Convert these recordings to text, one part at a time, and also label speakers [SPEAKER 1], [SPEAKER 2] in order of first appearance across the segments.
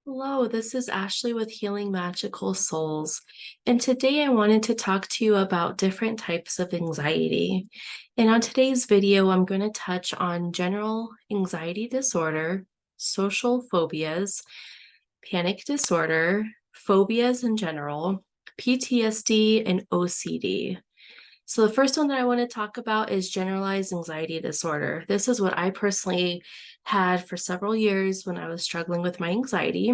[SPEAKER 1] Hello, this is Ashley with Healing Magical Souls. And today I wanted to talk to you about different types of anxiety. And on today's video, I'm going to touch on general anxiety disorder, social phobias, panic disorder, phobias in general, PTSD, and OCD. So the first one that I want to talk about is generalized anxiety disorder. This is what I personally had for several years when I was struggling with my anxiety.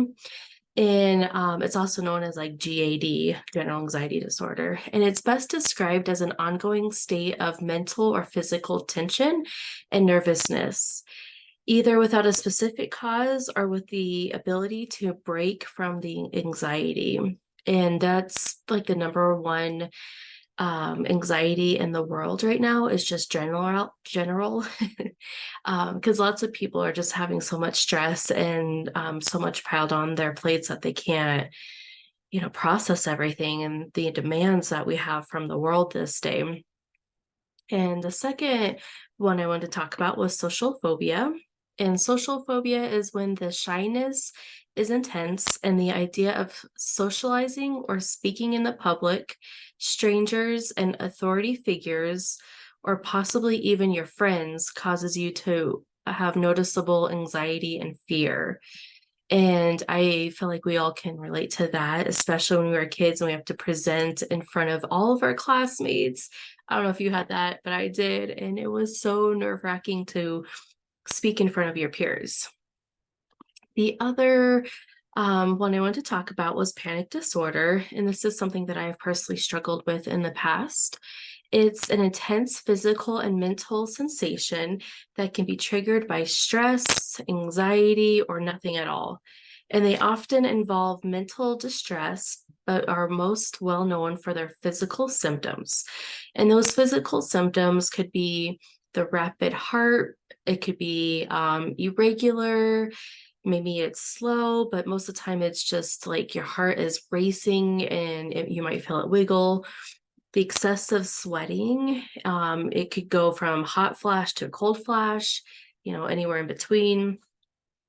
[SPEAKER 1] And it's also known as like GAD, general anxiety disorder. And it's best described as an ongoing state of mental or physical tension and nervousness, either without a specific cause or with the ability to break from the anxiety. And that's like the number one anxiety in the world right now is just general because lots of people are just having so much stress and so much piled on their plates that they can't process everything and the demands that we have from the world this day. And the second one I wanted to talk about was social phobia. And social phobia is when the shyness is intense and the idea of socializing or speaking in the public, strangers and authority figures, or possibly even your friends causes you to have noticeable anxiety and fear. And I feel like we all can relate to that, especially when we were kids and we have to present in front of all of our classmates. I don't know if you had that, but I did. And it was so nerve-wracking to speak in front of your peers. The other one I want to talk about was panic disorder. And this is something that I have personally struggled with in the past. It's an intense physical and mental sensation that can be triggered by stress, anxiety, or nothing at all. And they often involve mental distress, but are most well known for their physical symptoms. And those physical symptoms could be the rapid heart, it could be irregular, maybe it's slow, but most of the time it's just like your heart is racing and you might feel it wiggle. The excessive sweating, it could go from hot flash to cold flash, anywhere in between.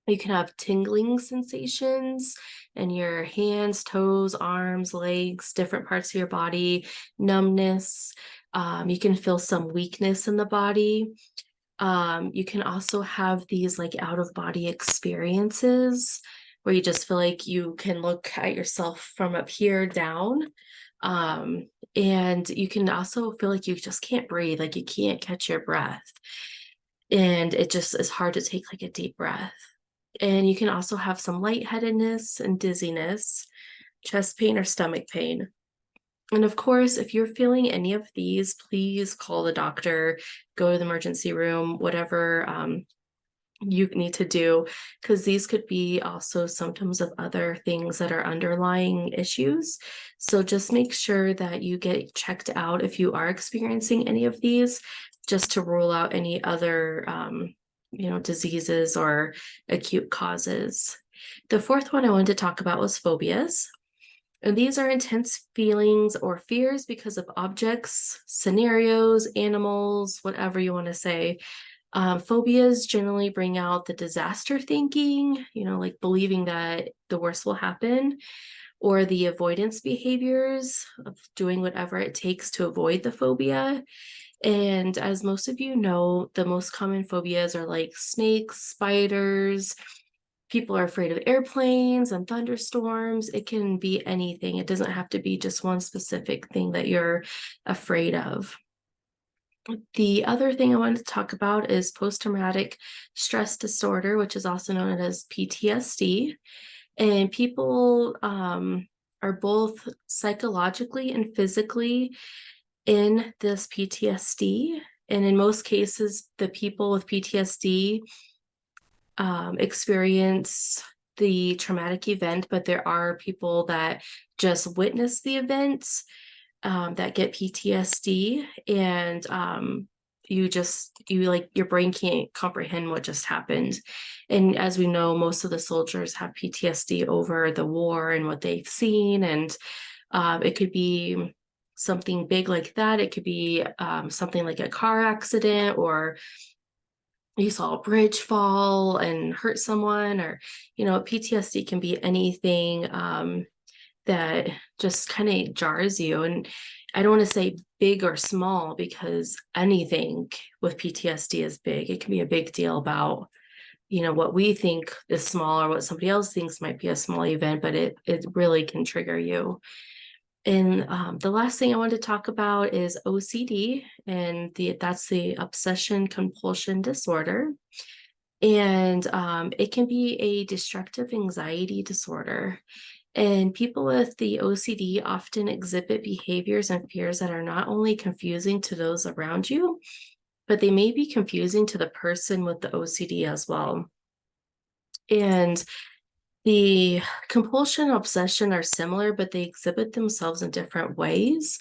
[SPEAKER 1] You can have tingling sensations in your hands, toes, arms, legs, different parts of your body, numbness. You can feel some weakness in the body. You can also have these like out of body experiences where you just feel like you can look at yourself from up here down. And you can also feel like you just can't breathe, like you can't catch your breath. And it just is hard to take like a deep breath. And you can also have some lightheadedness and dizziness, chest pain or stomach pain. And of course, if you're feeling any of these, please call the doctor, go to the emergency room, whatever you need to do, because these could be also symptoms of other things that are underlying issues. So just make sure that you get checked out if you are experiencing any of these, just to rule out any other, diseases or acute causes. The fourth one I wanted to talk about was phobias. And these are intense feelings or fears because of objects, scenarios, animals, whatever you want to say. Phobias generally bring out the disaster thinking, like believing that the worst will happen, or the avoidance behaviors of doing whatever it takes to avoid the phobia. And as most of you know, the most common phobias are like snakes, spiders. People are afraid of airplanes and thunderstorms. It can be anything. It doesn't have to be just one specific thing that you're afraid of. The other thing I wanted to talk about is post-traumatic stress disorder, which is also known as PTSD. And people are both psychologically and physically in this PTSD. And in most cases, the people with PTSD experience the traumatic event, but there are people that just witness the events that get PTSD, and you like your brain can't comprehend what just happened. And as we know, most of the soldiers have PTSD over the war and what they've seen, and it could be something big like that. It could be something like a car accident or you saw a bridge fall and hurt someone, or, PTSD can be anything that just kind of jars you. And I don't want to say big or small because anything with PTSD is big. It can be a big deal about, what we think is small or what somebody else thinks might be a small event, but it really can trigger you. And the last thing I want to talk about is OCD, and that's the obsession compulsion disorder. And it can be a destructive anxiety disorder. And people with the OCD often exhibit behaviors and fears that are not only confusing to those around you, but they may be confusing to the person with the OCD as well. And the compulsion and obsession are similar, but they exhibit themselves in different ways.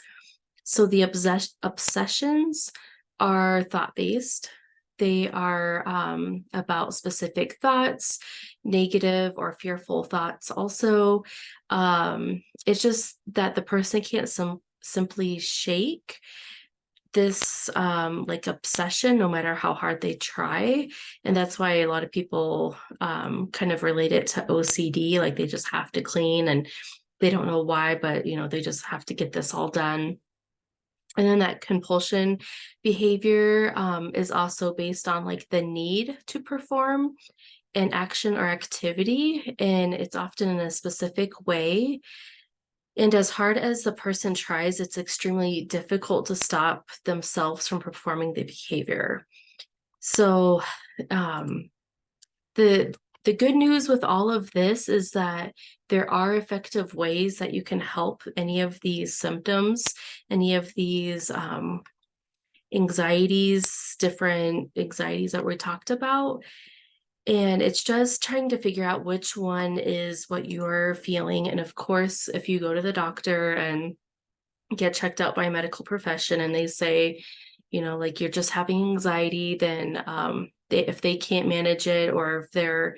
[SPEAKER 1] So the obsessions are thought-based. They are about specific thoughts, negative or fearful thoughts. Also, it's just that the person can't simply shake this like obsession no matter how hard they try. And that's why a lot of people kind of relate it to OCD, like they just have to clean and they don't know why, but they just have to get this all done. And then that compulsion behavior is also based on like the need to perform an action or activity, and it's often in a specific way. And as hard as the person tries, it's extremely difficult to stop themselves from performing the behavior. So um, the the good news with all of this is that there are effective ways that you can help any of these symptoms, any of these anxieties, different anxieties that we talked about. And it's just trying to figure out which one is what you're feeling. And of course, if you go to the doctor and get checked out by a medical profession and they say, like you're just having anxiety, then if they can't manage it, or if they're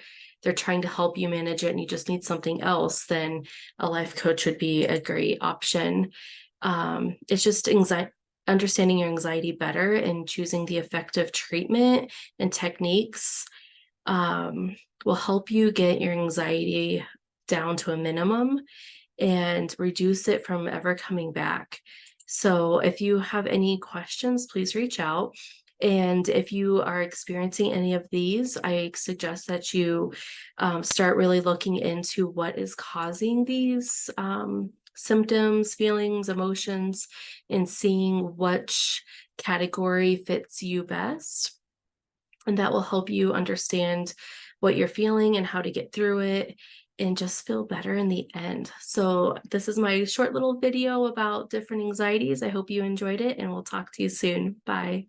[SPEAKER 1] trying to help you manage it and you just need something else, then a life coach would be a great option. It's just understanding your anxiety better and choosing the effective treatment and techniques will help you get your anxiety down to a minimum and reduce it from ever coming back. So if you have any questions, please reach out. And if you are experiencing any of these, I suggest that you start really looking into what is causing these symptoms, feelings, emotions, and seeing which category fits you best. And that will help you understand what you're feeling and how to get through it and just feel better in the end. So this is my short little video about different anxieties. I hope you enjoyed it, and we'll talk to you soon. Bye.